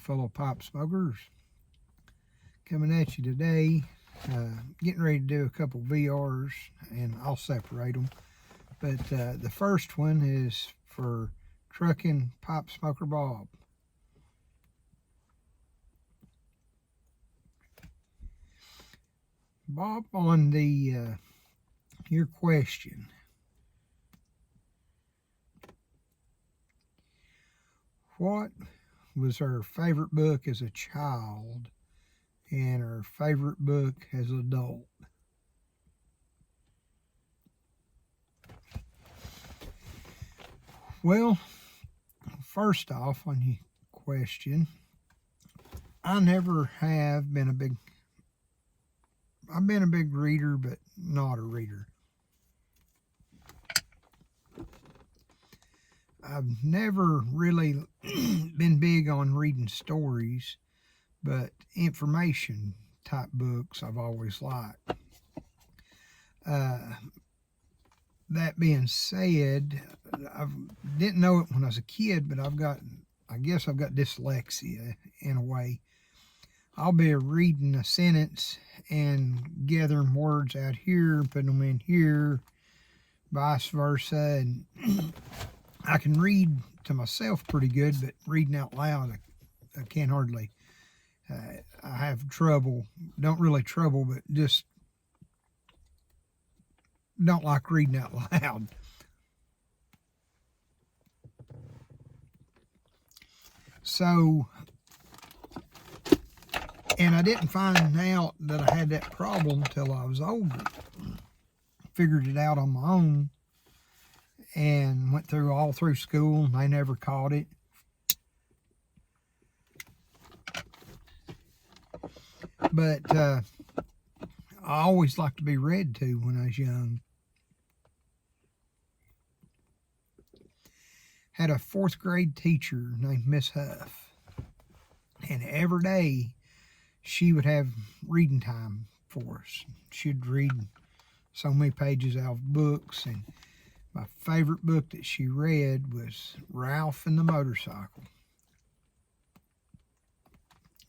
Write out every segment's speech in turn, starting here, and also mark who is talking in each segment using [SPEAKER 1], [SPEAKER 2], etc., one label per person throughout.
[SPEAKER 1] fellow pipe smokers, coming at you today. Getting ready to do a couple VRs, and I'll separate them. But the first one is for Trucking Pipe Smoker Bob. Bob, on your question, what was her favorite book as a child and her favorite book as an adult? Well, first off, on your question, I never have been I've been a big reader, but not a reader. I've never really been big on reading stories, but information type books I've always liked. That being said, I didn't know it when I was a kid, but I guess I've got dyslexia in a way. I'll be reading a sentence and gathering words out here, putting them in here, vice versa, and I can read to myself pretty good, but reading out loud, I can't hardly. I have trouble, don't really trouble, but just don't like reading out loud. So, and I didn't find out that I had that problem till I was older. Figured it out on my own and went through all through school, and they never caught it. But I always liked to be read to when I was young. Had a 4th grade teacher named Miss Huff, and every day she would have reading time for us. She'd read so many pages out of books, and my favorite book that she read was Ralph and the Motorcycle.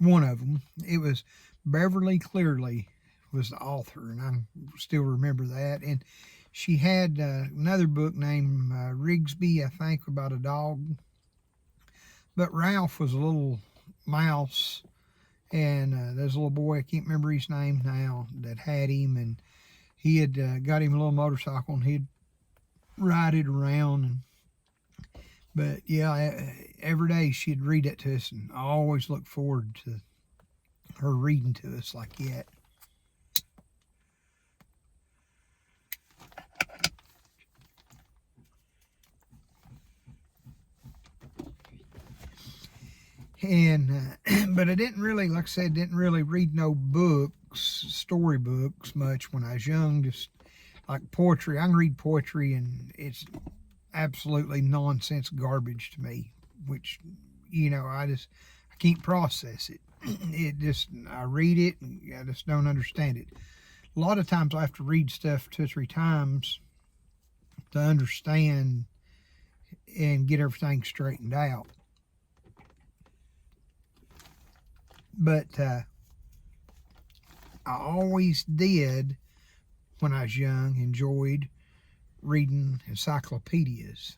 [SPEAKER 1] One of them. It was Beverly Cleary was the author, and I still remember that. And she had another book named Rigsby, I think, about a dog. But Ralph was a little mouse, and there's a little boy, I can't remember his name now, that had him, and he had got him a little motorcycle, and he'd ride it around. But yeah, every day she'd read it to us, and I always looked forward to her reading to us like that. And but I didn't really, like I said, didn't really read no books, storybooks much when I was young. Just like poetry, I can read poetry, and it's absolutely nonsense garbage to me. Which, I can't process it. I read it, and I just don't understand it. A lot of times I have to read stuff 2 or 3 times to understand and get everything straightened out. But I always did, when I was young, enjoyed reading encyclopedias.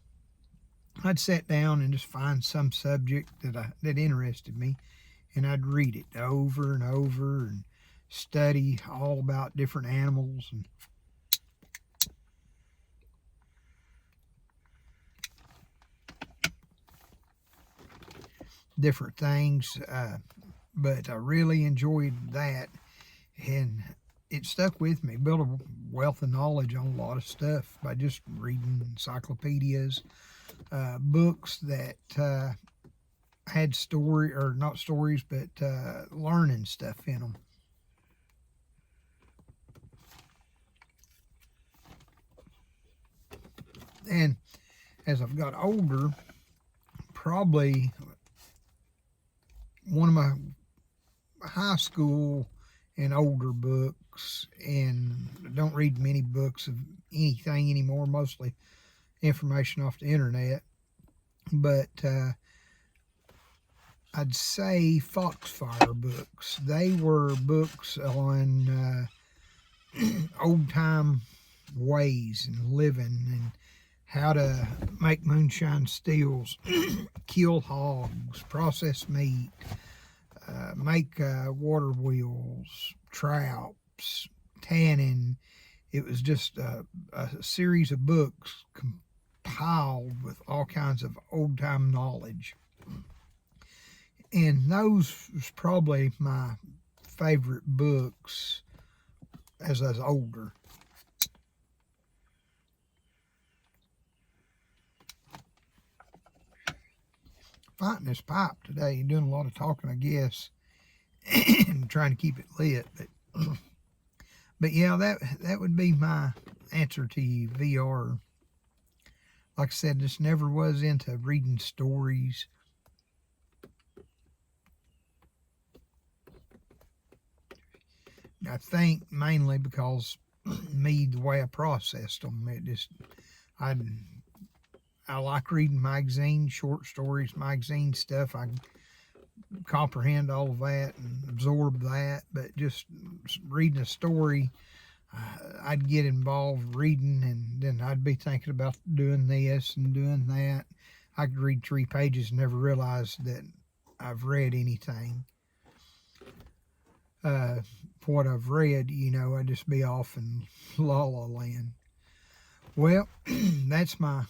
[SPEAKER 1] I'd sit down and just find some subject that interested me, and I'd read it over and over and study all about different animals and different things. But I really enjoyed that, and it stuck with me. Built a wealth of knowledge on a lot of stuff by just reading encyclopedias, books that had not stories, but learning stuff in them. And as I've got older, probably one of my high school and older books, and I don't read many books of anything anymore, mostly information off the internet, but I'd say Foxfire books. They were books on old time ways and living and how to make moonshine stills, kill hogs, process meat, make water wheels, trouts, tanning. It was just a series of books compiled with all kinds of old time knowledge. And those was probably my favorite books as I was older. Fighting this pipe today, doing a lot of talking, I guess, and trying to keep it lit. But yeah, that would be my answer to you, VR. Like I said, just never was into reading stories. I think mainly because me, the way I processed them, I like reading magazines, short stories, magazine stuff. I comprehend all of that and absorb that, but just reading a story, I'd get involved reading, and then I'd be thinking about doing this and doing that. I could read 3 pages and never realize that I've read anything. What I've read, I'd just be off in la la land. Well, that's my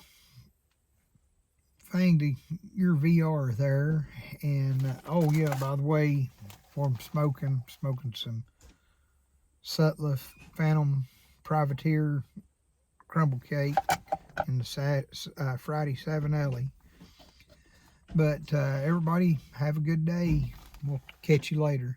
[SPEAKER 1] thing to your VR there. And oh yeah, by the way, for I'm smoking some Sutliff Phantom Privateer crumble cake in the Friday Savinelli. But everybody have a good day. We'll catch you later.